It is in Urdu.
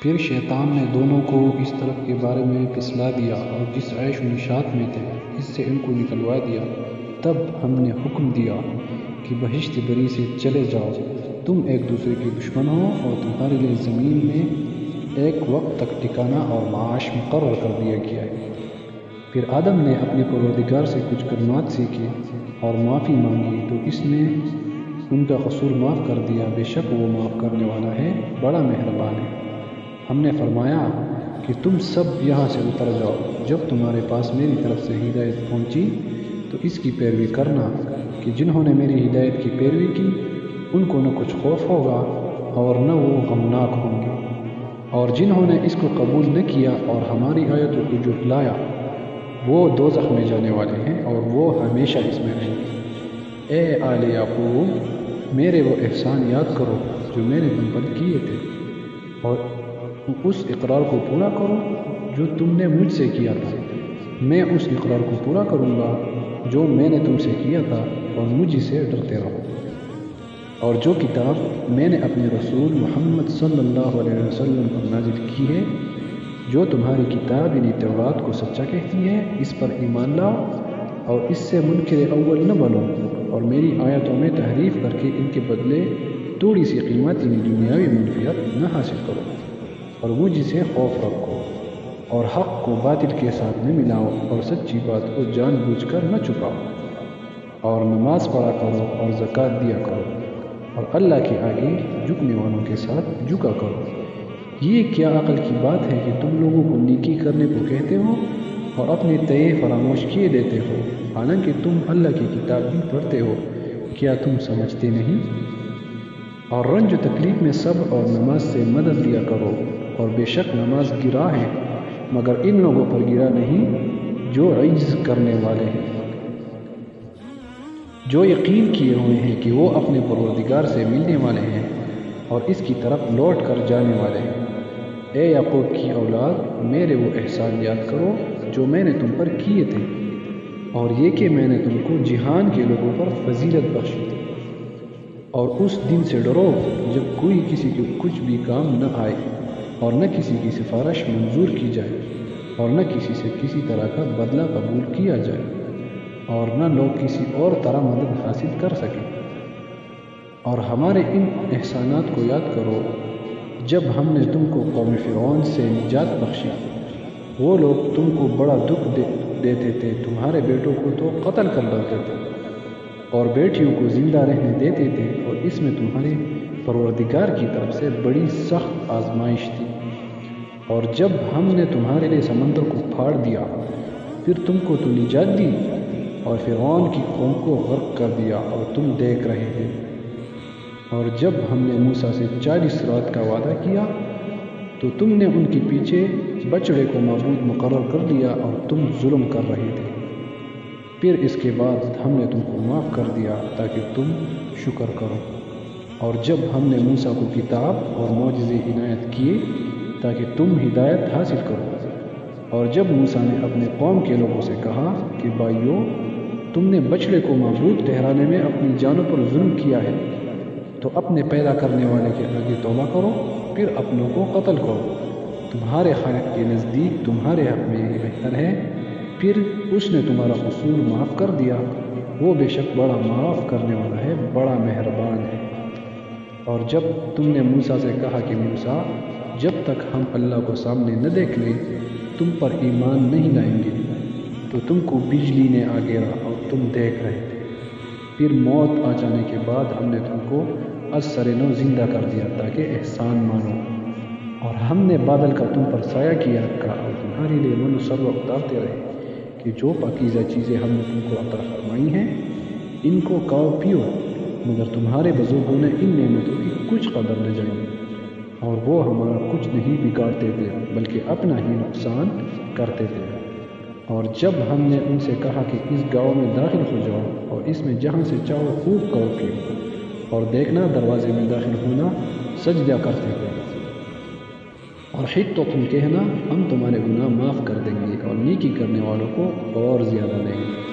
پھر شیطان نے دونوں کو اس طرف کے بارے میں پھسلا دیا اور جس عیش و نشاط میں تھے اس سے ان کو نکلوا دیا۔ تب ہم نے حکم دیا کہ بہشت بری سے چلے جاؤ، تم ایک دوسرے کے دشمن ہو اور تمہارے لیے زمین میں ایک وقت تک ٹھکانہ اور معاش مقرر کر دیا گیا ہے۔ پھر آدم نے اپنے پروردگار سے کچھ کلمات سیکھے اور معافی مانگی تو اس نے ان کا قصور معاف کر دیا، بے شک وہ معاف کرنے والا ہے، بڑا مہربان ہے۔ ہم نے فرمایا کہ تم سب یہاں سے اتر جاؤ، جب تمہارے پاس میری طرف سے ہدایت پہنچی تو اس کی پیروی کرنا کہ جنہوں نے میری ہدایت کی پیروی کی ان کو نہ کچھ خوف ہوگا اور نہ وہ غمناک ہوں گے، اور جنہوں نے اس کو قبول نہ کیا اور ہماری آیتوں کو جھٹلایا وہ دوزخ میں جانے والے ہیں اور وہ ہمیشہ اس میں رہیں گے۔ اے آل یعقوب، میرے وہ احسان یاد کرو جو میں نے تم پر کیے تھے، اور اس اقرار کو پورا کرو جو تم نے مجھ سے کیا تھا۔ میں اس اقرار کو پورا کروں گا جو میں نے تم سے کیا تھا، اور مجھ سے ڈرتے رہو۔ اور جو کتاب میں نے اپنے رسول محمد صلی اللہ علیہ وسلم پر نازل کی ہے، جو تمہاری کتاب یعنی تورات کو سچا کہتی ہے، اس پر ایمان لاؤ اور اس سے منکر اول نہ بنو، اور میری آیتوں میں تحریف کر کے ان کے بدلے تھوڑی سی قیمت یعنی دنیاوی منفعت نہ حاصل کرو، اور مجھ سے خوف رکھو، اور حق کو باطل کے ساتھ نہ ملاؤ، اور سچی بات کو جان بوجھ کر نہ چھپاؤ، اور نماز پڑھا کرو اور زکوٰۃ دیا کرو، اور اللہ کے آگے جھکنے والوں کے ساتھ جھکا کرو۔ یہ کیا عقل کی بات ہے کہ تم لوگوں کو نیکی کرنے کو کہتے ہو اور اپنے تئیں فراموش کیے دیتے ہو، حالانکہ تم اللہ کی کتاب بھی پڑھتے ہو، کیا تم سمجھتے نہیں؟ اور رنج و تکلیف میں صبر اور نماز سے مدد لیا کرو، اور بے شک نماز گراں ہے مگر ان لوگوں پر گرا نہیں جو عجز کرنے والے ہیں، جو یقین کیے ہوئے ہیں کہ وہ اپنے پروردگار سے ملنے والے ہیں اور اس کی طرف لوٹ کر جانے والے ہیں۔ اے یعقوب کی اولاد، میرے وہ احسان یاد کرو جو میں نے تم پر کیے تھے، اور یہ کہ میں نے تم کو جہان کے لوگوں پر فضیلت بخشی تھی۔ اور اس دن سے ڈرو جب کوئی کسی کو کچھ بھی کام نہ آئے، اور نہ کسی کی سفارش منظور کی جائے، اور نہ کسی سے کسی طرح کا بدلہ قبول کیا جائے، اور نہ لوگ کسی اور طرح مدد حاصل کر سکیں۔ اور ہمارے ان احسانات کو یاد کرو جب ہم نے تم کو قوم فرعون سے نجات بخشی، وہ لوگ تم کو بڑا دکھ دیتے تھے، تمہارے بیٹوں کو تو قتل کر ڈالتے تھے اور بیٹیوں کو زندہ رہنے دیتے تھے، اور اس میں تمہارے پروردگار کی طرف سے بڑی سخت آزمائش تھی۔ اور جب ہم نے تمہارے لیے سمندر کو پھاڑ دیا، پھر تم کو تو نجات دی، اور فرعون کی قوم کو غرق کر دیا اور تم دیکھ رہے تھے۔ اور جب ہم نے موسیٰ سے 40 رات کا وعدہ کیا تو تم نے ان کے پیچھے بچڑے کو معبود مقرر کر لیا اور تم ظلم کر رہے تھے۔ پھر اس کے بعد ہم نے تم کو معاف کر دیا تاکہ تم شکر کرو۔ اور جب ہم نے موسیٰ کو کتاب اور معجزے عنایت کیے تاکہ تم ہدایت حاصل کرو، اور جب موسیٰ نے اپنے قوم کے لوگوں سے کہا کہ بھائیو، تم نے بچڑے کو معبود ٹھہرانے میں اپنی جانوں پر ظلم کیا ہے، تو اپنے پیدا کرنے والے کے آگے توبہ کرو، پھر اپنوں کو قتل کرو، تمہارے خالق کے نزدیک تمہارے حق میں یہ بہتر ہے، پھر اس نے تمہارا قصور معاف کر دیا، وہ بے شک بڑا معاف کرنے والا ہے، بڑا مہربان ہے۔ اور جب تم نے موسیٰ سے کہا کہ موسیٰ، جب تک ہم اللہ کو سامنے نہ دیکھ لیں تم پر ایمان نہیں لائیں گے، تو تم کو بجلی نے آ گھیرا اور تم دیکھ رہے تھے، پھر موت آ جانے کے بعد ہم نے تم کو از سر نو زندہ کر دیا تاکہ احسان مانو، اور ہم نے بادل کا تم پر سایہ کیا رکھا اور تمہارے لیے من و سلوہ اتارتے رہے کہ جو پاکیزہ چیزیں ہم نے تم کو عطا فرمائی ہیں ان کو کھاؤ پیو، مگر تمہارے بزرگوں نے ان نعمتوں کی کچھ قدر نہ جانی، اور وہ ہمارا کچھ نہیں بگاڑتے تھے بلکہ اپنا ہی نقصان کرتے تھے۔ اور جب ہم نے ان سے کہا کہ اس گاؤں میں داخل ہو جاؤ اور اس میں جہاں سے چاہو خوب کھاؤ پیو، اور دیکھنا دروازے میں داخل ہونا سجدہ کرتے تھے، اور حطۃ کہنا ہم تمہارے گناہ معاف کر دیں گے، اور نیکی کرنے والوں کو اور زیادہ دیں گے۔